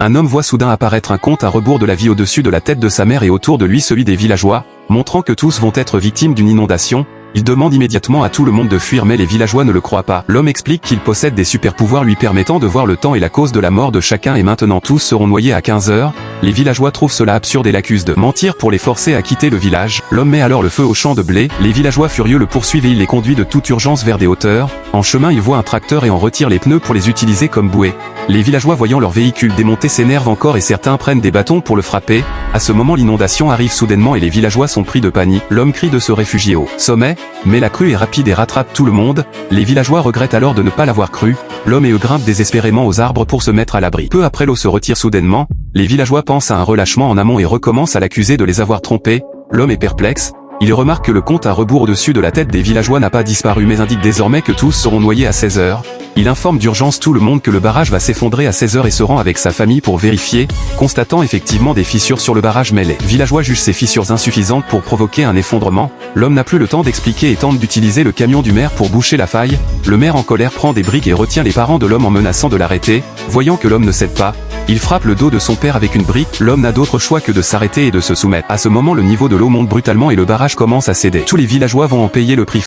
Un homme voit soudain apparaître un compte à rebours de la vie au-dessus de la tête de sa mère et autour de lui celui des villageois, montrant que tous vont être victimes d'une inondation. Il demande immédiatement à tout le monde de fuir mais les villageois ne le croient pas. L'homme explique qu'il possède des super-pouvoirs lui permettant de voir le temps et la cause de la mort de chacun et maintenant tous seront noyés à 15 heures. Les villageois trouvent cela absurde et l'accusent de mentir pour les forcer à quitter le village. L'homme met alors le feu au champ de blé. Les villageois furieux le poursuivent et il les conduit de toute urgence vers des hauteurs. En chemin il voit un tracteur et en retire les pneus pour les utiliser comme bouée. Les villageois voyant leur véhicule démonté s'énervent encore et certains prennent des bâtons pour le frapper. À ce moment l'inondation arrive soudainement et les villageois sont pris de panique. L'homme crie de se réfugier au sommet, mais la crue est rapide et rattrape tout le monde. Les villageois regrettent alors de ne pas l'avoir cru. L'homme et eux grimpent désespérément aux arbres pour se mettre à l'abri. Peu après l'eau se retire soudainement. Les villageois pensent à un relâchement en amont et recommencent à l'accuser de les avoir trompés. L'homme est perplexe. Il remarque que le compte à rebours au-dessus de la tête des villageois n'a pas disparu mais indique désormais que tous seront noyés à 16 heures. Il informe d'urgence tout le monde que le barrage va s'effondrer à 16 heures et se rend avec sa famille pour vérifier, constatant effectivement des fissures sur le barrage mais les villageois jugent ces fissures insuffisantes pour provoquer un effondrement. L'homme n'a plus le temps d'expliquer et tente d'utiliser le camion du maire pour boucher la faille. Le maire en colère prend des briques et retient les parents de l'homme en menaçant de l'arrêter. Voyant que l'homme ne cède pas, il frappe le dos de son père avec une brique. L'homme n'a d'autre choix que de s'arrêter et de se soumettre. À ce moment le niveau de l'eau monte brutalement et le barrage commence à céder. Tous les villageois vont en payer le prix.